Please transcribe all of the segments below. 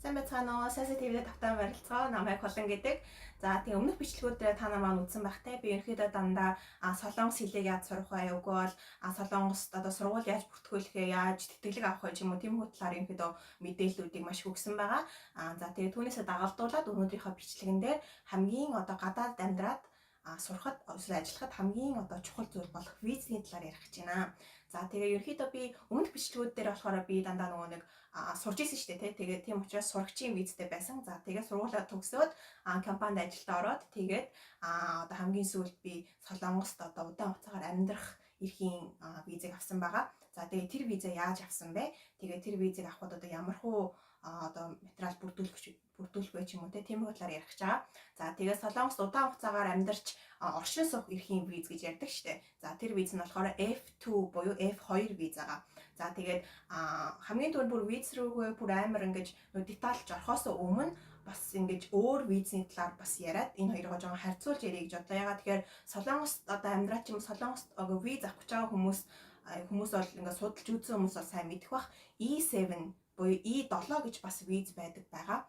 Сайн байцгаана уу? Саясаа TV-д тавтан барилцгаа. Намайг Холон гэдэг. За тийм өмнөх бичлэгүүдээр та нар маань үзсэн байх те. Би ерөнхийдөө дандаа солонгос хэлийг яаж сурах вэ? Үгүй бол солонгост одоо сургууль яаж бүртгүүлэхээ, яаж тэтгэлэг авах вэ ч юм уу тийм талаар ерөнхийдөө мэдээллүүдийг маш их өгсөн байгаа. За тэгээ түүнээсээ дагалдуулаад өнөөдрийнхөө бичлэгэн дээр хамгийн одоо гадаад амьдраад сурахад эсвэл ажиллахад хамгийн одоо чухал зүйл болох визний талаар ярих гэж байна. За тэгээ ерөнхийдөө би өмнөх бичлэгүүд дээр болохоор би дандаа нөгөө нэг сурч ирсэн шүү дээ тий. Тэгээд тийм учраас сурагчийн визтэй байсан. За тэгээд сургуулаа төгсөөд компанид ажилдаа ороод тэгээд одоо хамгийн сүүлд би Солонгост одоо удаан хугацаагаар амьдрах эрхийн визийг авсан байгаа. За тэгээд тэр визээ яаж авсан бэ? Тэгээд тэр визийг авахд одоо ямар хуу одоо материал бүрдүүлэх вэ ч юм уу тийм талаар ярих гэж байгаа. За тэгээд Солонгост удаан хугацаагаар амьдарч оршин суух эрхийн виз гэж ярьдаг штэ. За тэр виз нь болохоор F2 буюу F2 виз байгаа. За тэгээд хамгийн түрүүнд бүр виз рүүгээ бүр амар ингэж детальж орохоос өмнө бас ингэж өөр визний талаар бас яриад энэ хоёроо жоохон харьцуулж ярих гэж бодлоо. Ягаад тэгэхээр Солонгост одоо амьдраач юм Солонгост виз авах гэж байгаа хүмүүс бол ингээд судалж үзсэн хүмүүс бол сайн мэдэх бах. E7 буюу E7 гэж бас виз байгаа.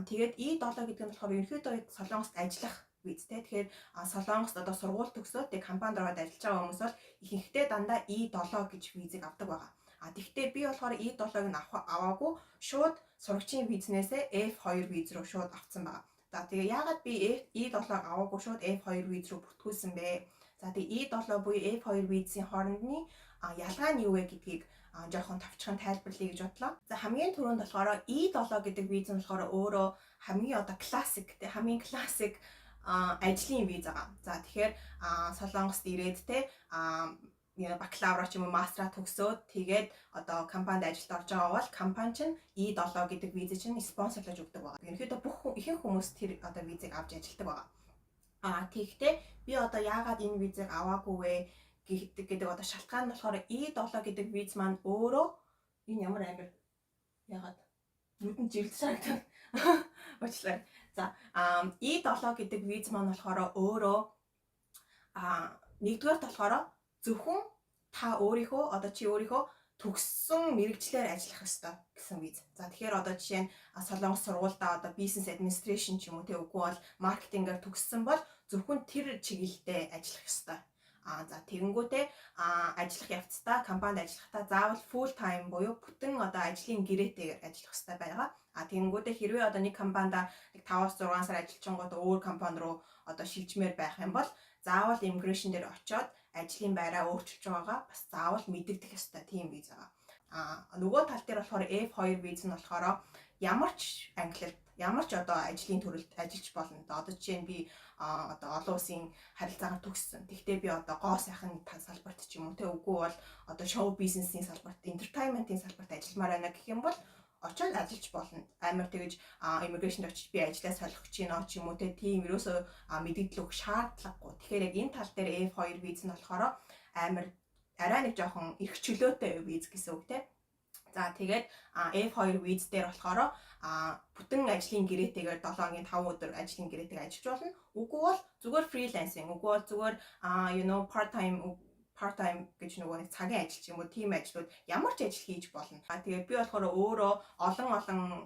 Тэгээд E7 гэдэг нь болохоор ерөнхийдөө Солонгост ажиллах визтэй. Тэгэхээр Солонгост одоо сургууль төгсөөд тэг компанид ороод ажиллаж байгаа хүмүүс бол ихэнхдээ дандаа E7 гэж визийг авдаг байгаа. Тэгвэл би болохоор E7-ыг нь аваагүй шууд сурагчийн визнээсээ F2 виз рүү шууд авсан байгаа. За тэгээ яагаад би E7-ыг аваагүй шууд F2 виз рүү бүртгүүлсэн бэ? За тэгээ E7 буюу F2 визийн хоорондны ялгаа нь юу вэ гэдгийг жоохон товчхон тайлбарлая гэж бодлоо. За хамгийн түрүүнд болохоор E7 гэдэг виз нь болохоор өөрөө хамгийн одоо классик ажлын виз байгаа. За тэгэхээр Солонгост ирээд бакалавра ч юм уу мастера төгсөөд тэгээд одоо компанид ажилд орж байгаа бол компани чинь E7 гэдэг виз чинь спонсорлож өгдөг байгаа. Ерөнхийдөө бүх ихэнх хүмүүс тэр одоо визийг авч ажилдаг байгаа. Тэгэхдээ би одоо яагаад энэ визийг аваагүй вэ гэдэг одоо шалтгаан нь болохоор E7 гэдэг виз маань өөрөө энэ ямар амир яагаад нүдэн жилд шаагдаг. Уучлаарай. За E7 гэдэг виз маань болохоор өөрөө нэгдүгээр болохоор зөвхөн та өөрийнхөө төгссөн мэрэгчлэр ажиллах ёстой гэсэн виз. За тэгэхээр одоо жишээ нь Солонгос сургуультай одоо бизнес администрашн ч юм уу үгүй бол маркетингээр төгссөн бол зөвхөн тэр чиглэлдээ ажиллах ёстой. За тэгэнгүүтээ ажиллах явцдаа компанид ажиллахдаа заавал full time буюу бүтэн одоо ажлын гэрээтэйгээр ажиллах ёстой байгаа. Тэгэнгүүтээ хэрвээ одоо нэг компанид 5-6 сар ажиллачингууд өөр компани руу одоо шилжмээр байх юм бол заавал immigration дээр очиод ажлын байраа өөрчилж байгаагаа бас заавал мэдэгдэх ёстой тийм виз байгаа. Нөгөө тал дээр болохоор F2 виз нь болохоор ямар ч англид ямар ч одоо ажлын төрөлд ажиллаж болно. Одоо жишээ нь би одоо олон улсын харилцаагаар төгссөн. Тэгвэл би одоо гоо сайхан салбарт ч юм уу үгүй бол одоо шоу бизнесийн салбарт, entertainment-ийн салбарт ажилламаар байна гэх юм бол очоод ажиллаж болно. Амар тэгэж immigration очиж би ажлаа солих гэж байна ч юм уу тийм ерөөсөө мэдээлэл өгөх шаардлагагүй. Тэгэхээр яг энэ тал дээр F2 виз нь болохоор амар арай нэг жоохон эрх чөлөөтэй виз гэсэн үг тийм. За тэгээд F2 виз дээр болохоор бүтэн ажлын гэрээтэйгээр 7-гийн 5 өдөр ажлын гэрээтэйгээр ажиллаж болно. Үгүй бол зүгээр фрилансинг, үгүй бол зүгээр part time гэж нөгөө нэг цагийн ажил ч юм уу тийм ажлууд ямар ч ажил хийж болно. Тэгээд би болохоор өөрөө олон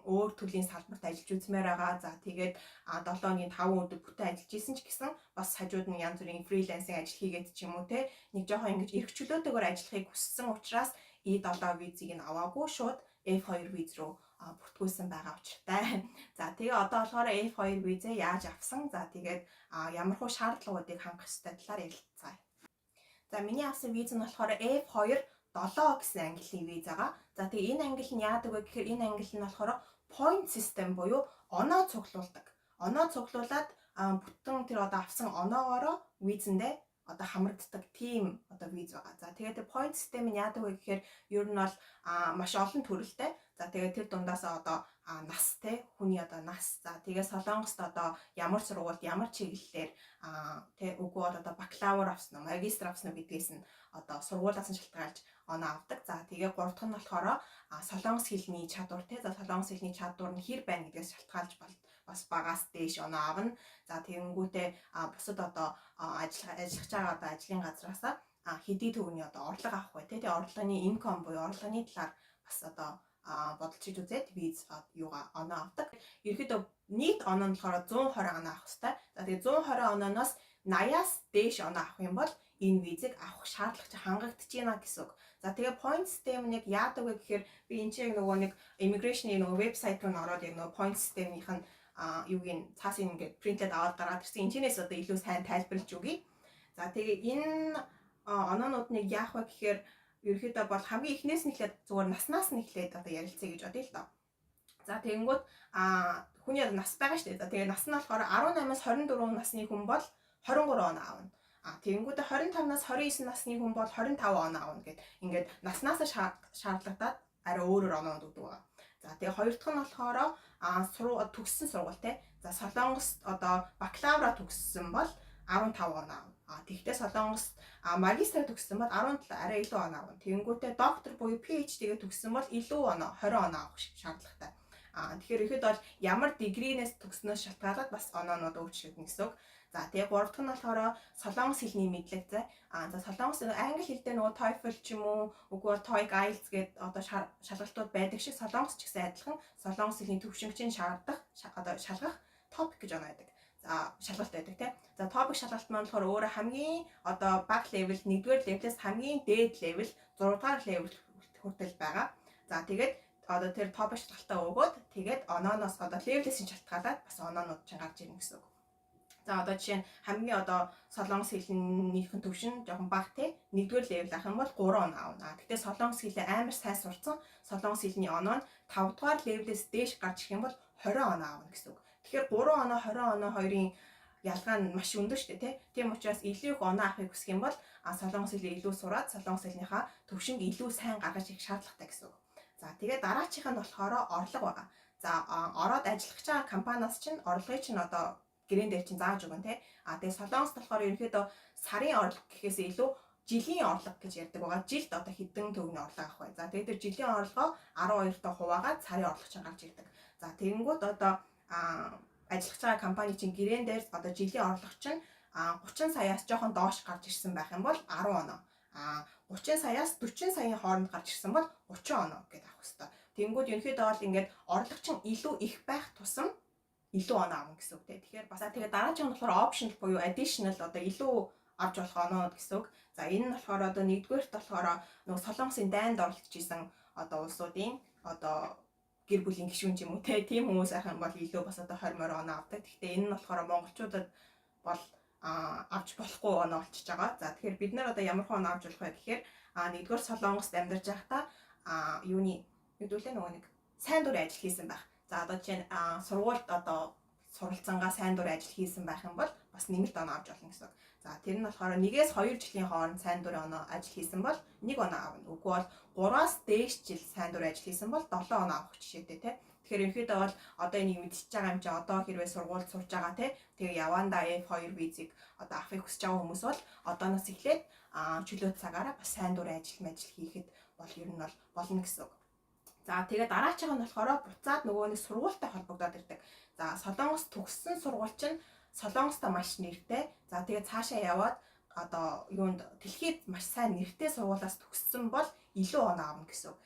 өөр төрлийн салбарт ажиллаж үзмээр байгаа. За тэгээд 7-гийн 5 өдөр бүтэн ажиллаж исэн ч гэсэн бас хажууд нь янз бүрийн фрилансинг ажил хийгээд ч юм уу нэг жоохон ингэж эрх чөлөөтэйгээр ажиллахыг хүссэн учраас E7 визийг нь аваагүй шууд F2 виз рүү бүртгүүлсэн байгаа учиртай. За тэгээ одоо болохоор F2 визээ яаж авсан? За тэгээд ямар хуу шаардлагуудыг хангах ёстой талаар ярилцгаая. За миний авсан виз нь болохоор F2 7 гэсэн ангиллын виз байгаа. За тэгээ энэ ангил нь яадаг вэ гэхээр энэ ангил нь болохоор point system буюу оноо цуглуулдаг. Оноо цуглуулад бүтэн тэр одоо авсан оноогоороо визэндээ одоо хамрагддаг тийм одоо виз байгаа. За тэгээд point system нь яадаг вэ гэхээр ер нь бол маш олон төрөлтэй. За тэгээд тэр дундаасаа одоо нас хүний одоо нас. За тэгээд Солонгост одоо ямар сургуульд ямар чиглэлээр үгүй бол одоо бакалавр авсан уу, магистр авсан уу гэдгээс нь одоо сургуулиас нь шалтгаалж оноо авдаг. За тэгээд 3 дахь нь болохоор солонгос хэлний чадвар За солонгос хэлний чадвар нь хэр байна гэдгээс шалтгаалж бас багаас дээш оноо авна. За тэгэнгүүтээ бусад одоо ажиллаж байгаа одоо ажлын газраас хэдий төгрөгийн одоо орлого авах бай. Тэгээ орлогын income буюу орлогын талаар бас одоо бодолж хийж үзээд виз юугаа оноо авдаг. Ерөнхийдөө нийт оноо нь болохоор 120 оноо авах хэрэгтэй. За тэгээ 120 онооноос 80-аас дээш оноо авах юм бол энэ визийг авах шаардлага хангагдчихна гэсэн үг. За тэгээ point system нь яг яадаг вэ гэхээр би энэ чинь нөгөө нэг immigration-ийн нөгөө вебсайт руу ороод яг нөгөө point system-ийнх нь юугийн цаасыг ингээд принтлээд аваад гаргаад ирсэн. Энэчнээс одоо илүү сайн тайлбарлаж өгье. За тэгээ энэ оноонууд нэг яах вэ гэхээр ерөөхдөө бол хамгийн эхнээс нь эхлээд зүгээр наснаас нь эхлээд одоо ярилцъя гэж бодъё л доо. За тэгэнгүүт хүний одоо нас байгаа шүү дээ. За тэгээ нас нь болохоор 18-аас 24 насны хүн бол 23 оноо аавна. Тэгэнгүүт 25-наас 29 насны хүн бол 25 оноо аавна гэд ингээд наснаас шаардлагатаад арай өөрөөр оноод өгдөг байгаа. За тэгээ хоёр дахь нь болохоор төгссөн сургууль те. За Солонгост одоо бакалавра төгссөн бол 15 оноо аавна. Тэгвэл Солонгост магистр төгссөн бол 17 арай илүү оноо аавна. Тэгэнгүүтээ доктор буюу PhD-гээ төгссөн бол илүү оноо 20 оноо авах шаардлагатай. Тэгэхээр ихэд бол ямар дигринээс төгснөөс шалтгаалаад бас оноонууд өөрчлөгдөн гэсэн үг. За тэгээ гурав дахь нь болохоор солонгос хэлний мэдлэг зай. За солонгос англи хэлтэй нөгөө TOEFL ч юм уу үгүй бол TOEIC IELTS гэдэг одоо шалгалтууд байдаг шиг солонгос ч гэсэн адилхан солонгос хэлний төвшингчийн шаардах одоо шалгах TOEIC гэж оноо байдаг. За шалгалт байдаг тийм. За TOEIC шалгалт маань болохоор өөрөө хамгийн одоо бага левел 1-р левелээс хамгийн дээд левел 6-р левел хүртэл байгаа. За тэгээд одоо тэр TOEIC шалгалтаа өгөөд тэгээд онооноос одоо левелээс нь шалтгаалаад бас оноонууд чинь гарч ирнэ гэсэн үг. За одоо жишээ нь хамгийн одоо солонгос хэлнийхэн төвшин жоохон бага те 1-р левел ах юм бол 3 оноо аавна. Гэхдээ солонгос хэлээ амар сайн сурцсан солонгос хэлний оноо нь 5-р левелээс дээш гарч ирэх юм бол 20 оноо аавна гэсэн үг. Тэгэхээр 3 оноо 20 оноо хоёрын ялгаа нь маш өндөр шүү дээ тий. Тийм учраас илүү их оноо авахыг хүсэх юм бол солонгос хэлийг илүү сураад солонгос хэлнийхаа төвшинг илүү сайн гаргаж ирэх шаардлагатай гэсэн үг. За тэгээд дараачих нь болохоор орлого байгаа. За ороод ажиллах байгаа компаниас чинь орлогыг чинь одоо гэрэн дээр чинь зааж өгөн тий. Тэгээд солонгост болохоор ерөнхийдөө сарын орлого гэхээс илүү жилийн орлого гэж ярьдаг байгаа. Жилд одоо хэдэн төгрөгийн орлого авах вэ? За тэгээд тэр жилийн орлогоо 12-тоо хуваагаад сарын орлого чинь гарч ирдэг. За тэгэнгүүт одоо ажиллах байгаа компани чинь гэрэн дээр одоо жилийн орлого чинь 30 саяас жоохон доош гарч ирсэн байх юм бол 10 оноо. 30 саяас 40 саяын хооронд гарч ирсэн бол 30 оноо гэдэг авах хэрэгтэй. Тэнгүүд ерөнхийдөө бол ингээд орлого чинь илүү их байх тусам илүү оноо авна гэсэн үг те. Тэгэхээр бас тэгээ дараагийн нь болохоор optional буюу additional одоо илүү авч болох оноо гэсэн үг. За энэ нь болохоор одоо нэгдүгээрт болохоор нөгөө солонгосын дайнд оролцож исэн одоо улсуудын одоо гэр бүлийн гишүүн ч юм уу тийм хүмүүс ах юм бол илүү бас одоо 20 морь оноо авдаг. Гэхдээ энэ нь болохоор монголчуудад бол авч болохгүй оноо болчихж байгаа. За тэгэхээр бид нар одоо ямар хөө оноо авч болох вэ гэхээр нэгдүгээр солонгост амьдарч байхдаа юуны хэдүүлээ нөгөө нэг сайн дурын ажил хийсэн байх. За одоо жишээ нь сургуульд одоо суралцсангаа сайн дурын ажил хийсэн байх юм бол бас нэмэлт оноо авч болно гэсэн үг. За тэр нь болохоор 1-ээс 2 жилийн хооронд сайн дурын оноо ажил хийсэн бол 1 оноо авна. Үгүй бол 3-аас дээш жил сайн дурын ажил хийсэн бол 7 оноо авах жишээтэй те. Тэгэхээр ерөнхийдөө бол одоо энийг мэдчихэж байгаа юм чи одоо хэрвээ сургуульд сурж байгаа те. Тэгээ явандаа F2 визийг одоо авахыг хүсэж байгаа хүмүүс бол одооноос эхлээд чөлөө цагаараа бас сайн дурын ажил хийхэд бол ер нь бол болно гэсэн үг. За тэгээ дараачих нь болохоор буцаад нөгөө нэг сургуультай холбогдоод ирдэг. За солонгос төгссөн сургууль чинь солонгостой маш нэртэй. За тэгээ цаашаа яваад одоо юунд дэлхийд маш сайн нэртэй сургуулиас төгссөн бол илүү оноо авна гэсэн үг.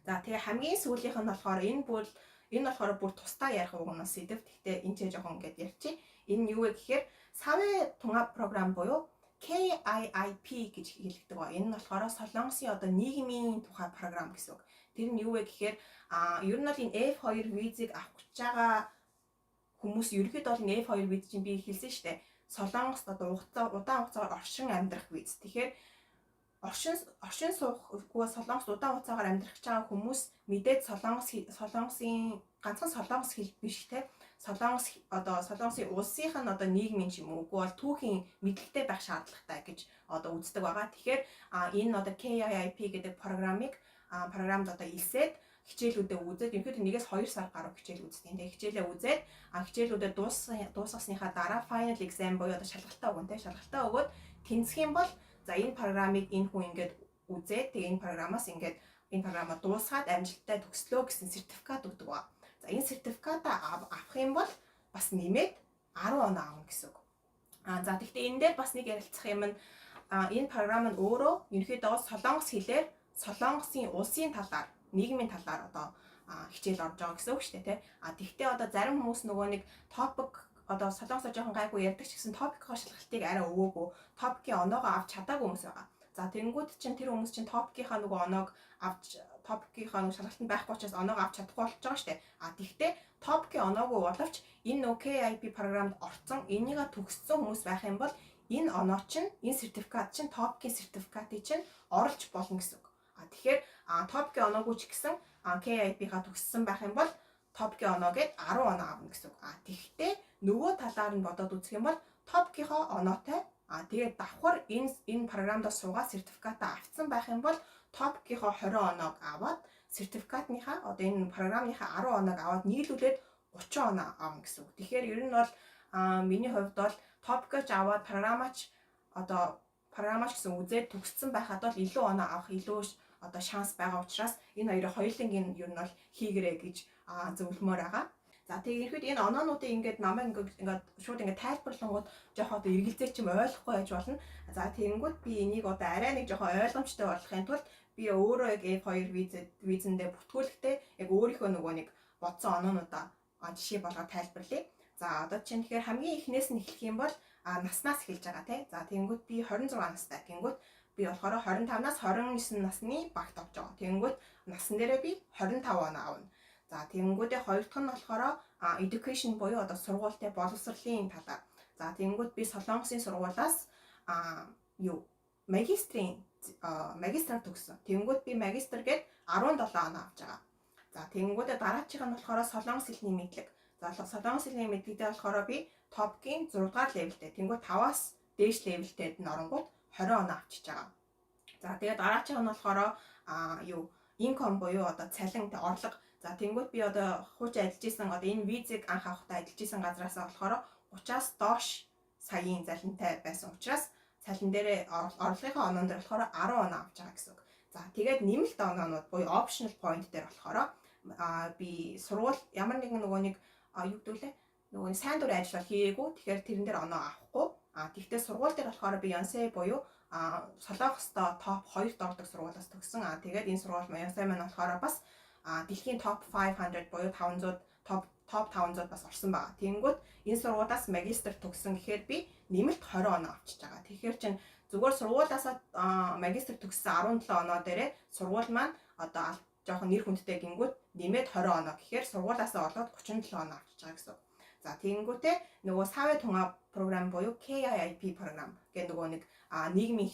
За тэгээ хамгийн сүүлийнх нь болохоор энэ болохоор бүр тусдаа ярих угнаас сэдв. Гэхдээ энэ ч жоохон ингээд ярьчих. Энэ юу вэ гэхээр Савэ Тунга програм буюу KIIP гэж хэлэгдэг ба. Энэ нь болохоор солонгосын одоо нийгмийн тухай програм гэсэн үг. Тэр нь юу вэ гэхээр ер нь бол энэ F2 визийг авах гэж байгаа хүмүүс ерөөхдөө бол энэ F2 виз чинь би хэлсэн шүү дээ. Солонгост одоо удаан хугацаагаар оршин амьдрах виз. Тэгэхээр оршин суухгүй солонгост удаан хугацаагаар амьдрах гэж байгаа хүмүүс мэдээд солонгосын ганцхан солонгос хэл биш те. Солонгосын улсынх нь одоо нийгмийн ч юм уу үгүй бол түүхийн мэдлэгтэй байх шаардлагатай гэж одоо үздэг байгаа. Тэгэхээр энэ одоо KIIP гэдэг програмд одоо илсээд хичээлүүдэд үзээд ерөнхийдөө 1-ээс 2 сар гаруй хичээл үздэг. Тэгээ хичээлээ үзээд хичээлүүдэд дуусгасныхаа дараа final exam буюу одоо шалгалтаа өгөн те. Шалгалтаа өгөөд тэнцэх юм бол за энэ програмыг энэ хүн ингээд үзээд тэгээ энэ програмаа дуусгаад амжилттай төгслөө гэсэн сертификат өгдөг ба. За энэ сертификатаа авах юм бол бас нэмээд 10 оноо авна гэсэн үг. За тэгвэл энэ дээр бас нэг ярилцах юм нь энэ програм нь өөрөө ерөнхийдөө солонгос хэлээр солонгосын улсын талаар нийгмийн талаар одоо хичээл орж байгаа гэсэн үг шүү дээ тий. Тэгтээ одоо зарим хүмүүс нөгөө нэг топик одоо солонгосоор жоохон гайгүй ярьдаг ч гэсэн топикоо шалгалтыг арай өгөөгүй, топикийн оноогоо авч чадаагүй хүмүүс байгаа. За тэнгууд чинь тэр хүмүүс чинь топикийнхаа нөгөө оноог авч топикийнхаа нөгөө шалгалтанд байхгүй учраас оноогоо авч чадахгүй болж байгаа шүү дээ. Тэгтээ топикийн оноогүй боловч энэ нөгөө KIP програмд орсон, энийг төгссөн хүмүүс байх юм бол энэ оноо чинь, энэ сертификат чинь топикийн сертификатыг чинь оруулж болно гэсэн үг. Тэгэхээр топикийн оноогүй ч гэсэн KIP-га төгссөн байх юм бол топикийн оноо гээд 10 оноо авна гэсэн үг. Тэгтээ нөгөө талаар нь бодоод үзэх юм бол топикийнхоо оноотой тэгээд давхар энэ програмд суугаад сертификатаа авсан байх юм бол топикийнхоо 20 оноог аваад сертификатныхаа одоо энэ програмныхаа 10 оноог аваад нийлүүлээд 30 оноо авна гэсэн үг. Тэгэхээр ер нь бол миний хувьд бол топикч аваад програмаач гэсэн үзээд төгссөн байхад бол илүү оноо авах илүү одоо шанс байгаа учраас энэ хоёрын хоёулангийн ер нь бол хийгэрэй гэж зөвлөмөр байгаа. За тэгээд ерөөд энэ оноонуудыг ингээд намайг ингээд шууд ингээд тайлбарлангууд жоохон одоо эргэлзээч юм ойлгохгүй байж болно. За тэгэнгүүт би энийг одоо арай нэг жоохон ойлгомжтой болгохын тулд би өөрөө яг F2 визэндээ бүртгүүлэхдээ яг өөрийнхөө нөгөө нэг бодсон оноонуудаа жишээ болгоод тайлбарлая. За одоо чинь тэгэхээр хамгийн эхнээс нь эхлэх юм бол наснаас эхэлж байгаа тий. За тэгэнгүүт би 26 настай. Тэгэнгүүт би болохоор 25-наас 29 насны багт авч байгаа. Тэгэнгүүт насан дээрээ би 25 оноо авна. За тэгэнгүүтээ хоёр дахь нь болохоор education буюу одоо сургуультай боловсролын талаар. За тэгэнгүүт би Солонгосын сургуулиас магистр төгссөн. Тэгэнгүүт би магистр гээд 17 оноо авч байгаа. За тэгэнгүүтээ дараачих нь болохоор солонгос хэлний мэдлэг. За солонгос хэлний мэдлэгтэй болохоор би топикийн 6 дугаар левелтэй. Тэгэнгүүт 5-аас дээш левелтэйд нь оронгууд 20 оноо авчиж байгаа. За тэгээд дараачих нь болохоор income буюу одоо цалин орлого. За тэгэнгүүт би одоо хуучин ажиллаж исэн одоо энэ визийг анх авахдаа ажиллаж исэн газраас болохоор 30-аас доош саяын цалинтай байсан учраас цалин дээрээ орлогынхаа оноон дээр болохоор 10 оноо авч байгаа гэсэн үг. За тэгээд нэмэлт оноонууд буюу optional point дээр болохоор би сургууль ямар нэгэн нөгөө сайн дурын ажил хийгээгүй. Тэгэхээр тэрэн дээр оноо авахгүй. Тэгвэл сургууль дээр болохоор би Yonsei буюу Солонгостой топ 2-т ордог сургуулиас төгссөн. Тэгээд энэ сургууль Yonsei маань болохоор бас дэлхийн топ 500 буюу 500 топ 500 бас орсон байгаа. Тэгэнгүүт энэ сургуулиас магистр төгссөн гэхээр би нэмэлт 20 оноо авчиж байгаа. Тэгэхээр чинь зүгээр сургуулиасаа магистр төгссөн 17 оноо дээрээ сургууль маань одоо жоохон нэр хүндтэй гингүүт нэмээд 20 оноо гэхээр сургуулиасаа олоод 37 оноо авчиж байгаа гэсэн. За тэгэнгүүтээ нөгөө Савэ Тунга програм буюу KIP програм гэдэг нөгөө нэг нийгмийн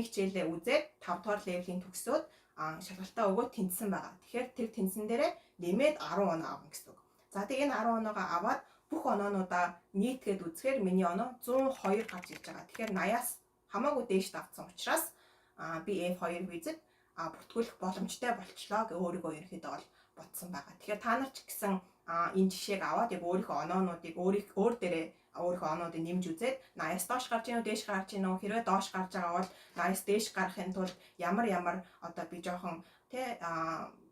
хичээлээ үзээд 5 дугаар левелийн төгсөөд шалгалтаа өгөөд тэнцсэн байгаа. Тэгэхээр тэр тэнцэн дээрээ нэмээд 10 оноо авна гэсэн үг. За тэгээ энэ 10 оноогоо аваад бүх оноонуудаа нийтгээд үзэхээр миний оноо 102 гарч ирж байгаа. Тэгэхээр 80-аас хамаагүй дээш давсан учраас би F2 визэд бүртгүүлэх боломжтой болчлоо гэж өөрийгөө ерөнхийдөө бол бодсон байгаа. Тэгэхээр та нар ч гэсэн энэ жишээг аваад яг өөрийнхөө оноонуудыг өөр дээрээ өөрийнхөө оноодыг нэмж үзээд 80-аас доош гарч ийн үү, дээш гарч ийн үү, хэрвээ доош гарч байгаа бол 80-аас дээш гарахын тулд ямар одоо би жоохон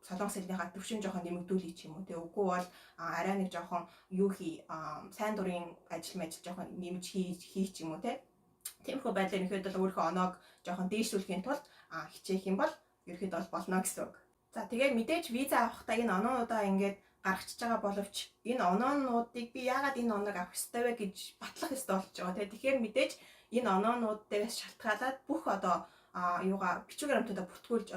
солонгос хэлнийхаа төвшин жоохон нэмэгдүүлээ ч юм уу те үгүй бол арай нэг жоохон сайн дурын ажил жоохон нэмж хийх ч юм уу те тиймэрхүү байдлаар ерөнхийдөө өөрийнхөө оноог жоохон дээшлүүлэхийн тулд хичээх юм бол ерөнхийдөө бол болно гэсэн үг. За тэгээд мэдээж виза авахдаа энэ оноонуудаа ингээд гаргачихж байгаа боловч энэ оноонуудыг би яагаад энэ оноог авах ёстой вэ гэж батлах ёстой болж байгаа те. Тэгэхээр мэдээж энэ оноонууд дээрээс шалтгаалаад бүх одоо бичвэр баримтуудаа бүртгүүлж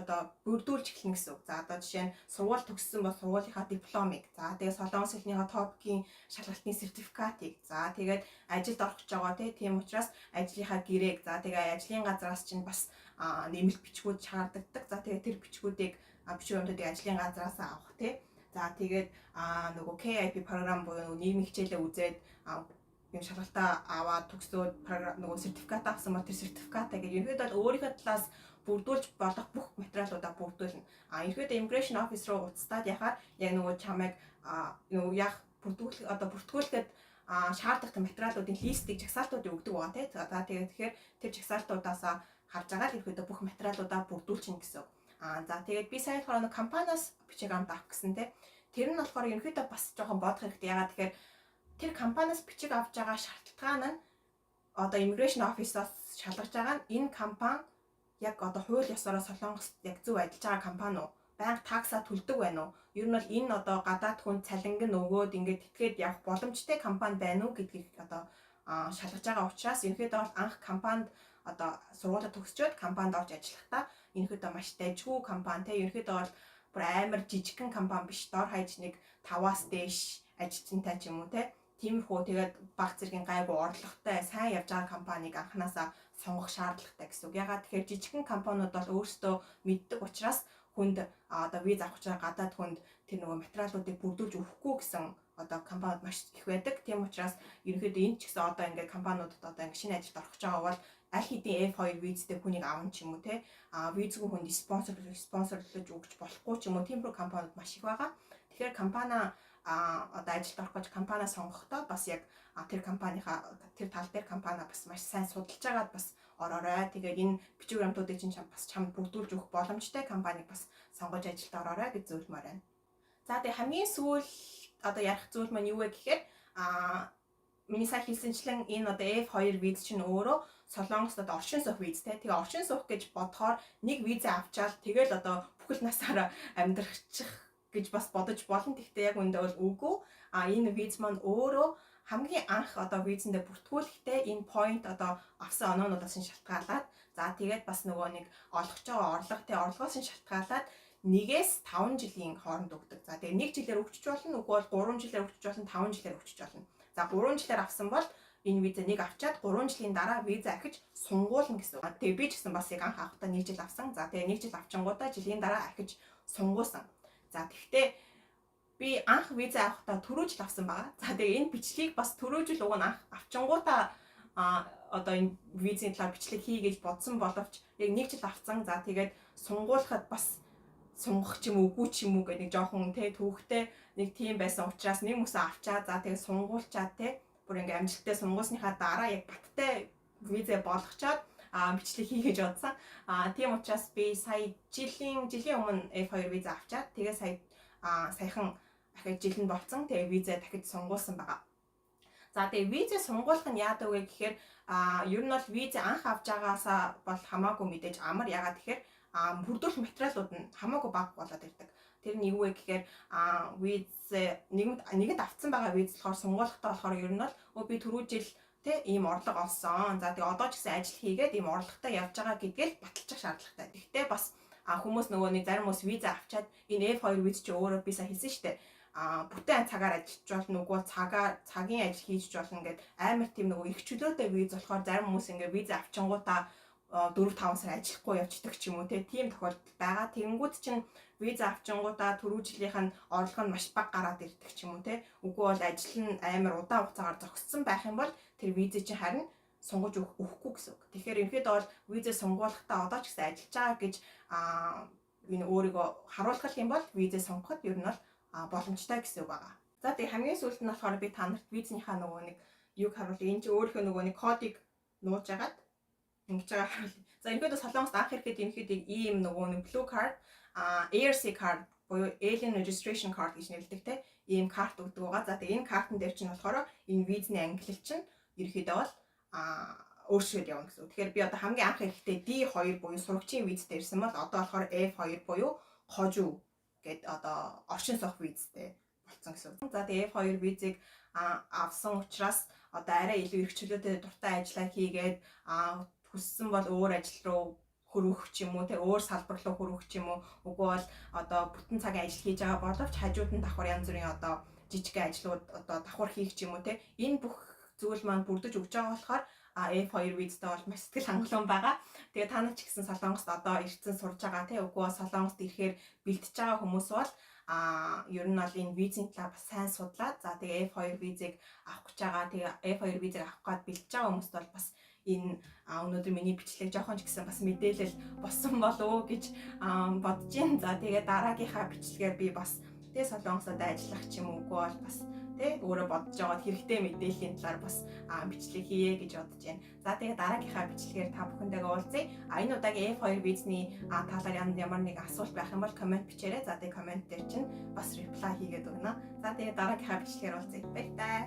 бүрдүүлж эхэлнэ гэсэн үг. За одоо жишээ нь сургууль төгссөн бол сургуулийнхаа дипломыг, за тэгээд солонгос хэлнийхаа топикийн шалгалтын сертификатыг, за тэгээд ажилд орох гэж байгаа тийм учраас ажлынхаа гэрээг, за тэгээд ажлын газраас чинь бас нэмэлт бичгүүд шаарддаг. За тэгээд тэр бичгүүдийг бичвэр баримтуудыг ажлын газраас авах тийм. За тэгээд нөгөө KIP програм буюу нийгмийн хичээлээ үзээд юм шалгалтаа аваад төгсөөд нөгөө сертификат авсан бол тэр сертификатаа гэж ерөнхийдөө өөрийнхөө талаас бүрдүүлж болох бүх материалуудаа бүрдүүлнэ. Ерөнхийдөө immigration office руу уцтаад яхаар яг нөгөө чамайг бүртгүүлэхэд шаардлагатай материалуудын листийг жагсаалтуудыг өгдөг байгаа тийм. За тэгэхээр тэр жагсаалтуудаас харж байгаа л ерөнхийдөө бүх материалуудаа бүрдүүлчихнэ гэсэн. За тэгээд би сая болохоор компаниас бичиг амт авах гэсэн тийм. Тэр нь болохоор ерөнхийдөө бас жоохон бодох хэрэгтэй. Ягаад тэгэхээр тэр компаниас бичиг авч байгаа шалтгаан нь одоо immigration office-аас шалгаж байгаа нь энэ компани яг одоо хууль ёсороо Солонгост яг зөв ажиллаж байгаа компани уу? банк таксаа төлдөг байна уу? Ер нь бол энэ одоо гадаад хүнд цалинг нь өгөөд ингээд тэтгээд явах боломжтой компани байна уу гэдгийг одоо шалгаж байгаа учраас ерөнхийдөө бол анх компанид одоо сургуулаа төгсчөөд компанид орж ажиллахдаа ерөнхийдөө маш дайжгүй компани те ерөнхийдөө бол бүр амар жижигхэн компани биш, дор хаяж нэг 5-аас дээш ажилтнтай ч юм уу те. Тиймэрхүү тэгээд баг зэргийн гайгүй орлоготой сайн явж байгаа компанийг анханасаа сонгох шаардлагатай гэсэн үг. Ягаад тэгэхээр жижигхэн компаниуд бол өөрсдөө мэддэг учраас хүнд одоо виз авах гэж байгаа гадаад хүнд тэр нөгөө материалуудыг бүрдүүлж өгөхгүй гэсэн одоо компаниуд маш их байдаг. Тийм учраас ерөнхийдөө энэ ч гэсэн одоо ингээд компаниудад одоо ингээд шинэ ажилд орох гэж байгаа бол аль хэдийн F2 визтэй хүнийг авах ч юм уу те визгүй хүнд спонсорлож өгч болохгүй ч юм уу тиймэрхүү компаниуд маш их байгаа. Тэгэхээр компани одоо ажилд орох гэж компани сонгохдоо бас яг тэр компанийхаа тэр тал дээр компани бас маш сайн судалж агаад бас ороорой. Тэгээд энэ бичиг баримтуудыг чинь бас чамд бүрдүүлж өгөх боломжтой компанийг бас сонгож ажилд ороорой гэж зөвлөмөр байна. За тэгээд хамгийн сүүл одоо ярих зүйл маань юу вэ гэхээр миний сайн хэлсэнчлэн энэ одоо F2 виз чинь өөрөө Солонгост одоо оршин суух виз те. Тэгээ оршин суух гэж бодохоор нэг визээ авчаал тэгэл одоо бүхэл насаараа амьдрахчих гэж бас бодож болно. Гэхдээ яг үндэ бол үгүй. Энэ виз маань өөрөө хамгийн анх одоо визэндээ бүртгүүлэхдээ энэ point одоо авсан оноонуудаас нь шалтгаалаад за тэгээд бас нөгөө нэг олгож байгаа орлого те орлогоос нь шалтгаалаад 1-ээс 5 жилийн хооронд өгдөг. За тэгээ 1 жилээр өгчөж болно, үгүй бол 3 жилээр өгчөж болно, 5 жилээр өгчөж болно. За 3 жилээр авсан бол энэ виза нэг авчаад 3 жилийн дараа виза ахиж сунгуулна гэсэн. Тэгээ би ч гэсэн бас яг анх авахдаа 1 жил авсан. За тэгээ 1 жил авчингуудаа жилийн дараа ахиж сунгуулсан. За тэгвэл би анх виза авахдаа түрүү жил авсан байгаа. За тэгээ энэ бичлэгийг бас түрүү жил уг нь анх авчингуудаа одоо энэ визийн талаар бичлэг хий гэж бодсон боловч яг 1 жил авсан. За тэгээд сунгуулахад бас сунгах ч юм уу үгүй ч юм уу гэх нэг жоохон те түүхтэй нэг тийм байсан учраас нэг мөсөө авчаа. За тэгээд сунгуулчаад те бүр ингээм амжилттай сунгуулсныхаа дараа яг баттай визэ болгочоод бичлэг хий гэж бодсон. Тийм учраас би сая жилийн өмнө F2 виза авчаад тэгээ саяхан дахиад жил нь болцсон. Тэгээ визэ дахиж сунгуулсан байгаа. За тэгээ визэ сунгуулах нь яадаг вэ гэхээр ер нь бол визэ анх авч байгаасаа бол хамаагүй мэдээж амар. Ягаад гэхээр бүрдүүлэх материалууд нь хамаагүй бага болоод ирдэг. Тэр нь юу вэ гэхээр виз нэгэнд авцсан байгаа виз болохоор сунгуулахтаа болохоор ер нь бол би түрүү жил те ийм орлого олсон. За тэгээ одоо ч гэсэн ажил хийгээд ийм орлоготой явж байгаа гэдгээл баталчих шаардлагатай. Гэхдээ бас хүмүүс нөгөө нэг зарим хүмүүс виза авчаад энэ F2 виз чи өөрөө би сайн хэлсэн шүү дээ. Бүтэн цагаар ажиллаж болно, үгүй цагийн ажил хийж болно гэд амар тийм нөгөө их чөлөөтэй виз болохоор зарим хүмүүс ингээ виза авчингуудаа 4-5 сар ажиллахгүй явчихдаг ч юм уу тийм тохиолдол байгаа. Тэнгүүд чинь виза авчингуудаа түрүү жилийнх нь орлого нь маш бага гараад ирдэг ч юм уу үгүй бол ажил нь амар удаан хугацаагаар зогссон байх юм бол тэр виза чинь харин сунгаж өгөхгүй гэсэн үг. Тэгэхээр ерөнхийдөө бол виза сунгуулахдаа одоо ч гэсэн ажиллаж байгаа гэж энэ өөрийгөө харуулах юм бол виза сонгоход ер нь бол боломжтой гэсэн үг байгаа. За тэгээ хамгийн сүүлд нь болохоор би та нарт визнийхаа нөгөө нэг юг харуулъя. Энэ чинь өөрийнхөө нөгөө нэг кодыг нууж агаад ингэж байгаа харуулъя. За ерөнхийдөө Солонгост анх ирэхэд ерөнхийдөө ийм нөгөө нэг blue card, ARC card буюу Alien Registration Card гэж нэрлэдэг те. Ийм карт өгдөг байгаа. За тэгээ энэ картн дээр чинь болохоор энэ визний ангилал чинь ерөнхийдөө бол өөрчлөлт явна гэсэн үг. Тэгэхээр би одоо хамгийн анх ирэхдээ D2 буюу сурагчийн визтэй ирсэн бол одоо болохоор F2 буюу хожуу гэд одоо оршин суух визтэй болсон гэсэн үг. За тэгээ F2 визийг авсан учраас одоо арай илүү их чөлөөтэй дуртай ажиллаа хийгээд хүссэн бол өөр ажил руу хөрвөх ч юм уу өөр салбар руу хөрвөх ч юм уу үгүй бол одоо бүтэн цагийн ажил хийж байгаа боловч хажууд нь давхар янз бүрийн одоо жижиг ажлууд одоо давхар хийх ч юм уу энэ бүх зүйл маань бүрдэж өгч байгаа болохоор F2 визтэй бол маш сэтгэл хангалуун байгаа. Тэгээ та нар ч гэсэн Солонгост одоо ирсэн сурж байгаа үгүй бол Солонгост ирэхээр бэлтэж байгаа хүмүүс бол ер нь бол энэ визийн талаар бас сайн судлаад за тэгээ F2 визийг авах гэж байгаа. Тэгээ F2 визийг авах гээд бэлтэж байгаа хүмүүст бол бас энэ өнөөдөр миний бичлэг жоохон ч гэсэн бас мэдээлэл болсон болов гэж бодож байна. За тэгээ дараагийнхаа бичлэгээр би бас тэгээ Солонгосод ажиллах ч юм уугүй бол бас өөрөө бодож байгаа хэрэгтэй мэдээллийн талаар бас бичлэг хийе гэж бодож байна. За тэгээ дараагийнхаа бичлэгээр та бүхэндээ уулзъя. Энэ удаагийн F2 визний талаар ямар нэг асуулт байх юм бол комент бичээрэй. За тэгээ комент дээр чинь бас reply хийгээд өгнө. За тэгээ дараагийнхаа бичлэгээр уулзъя. Баяр таа.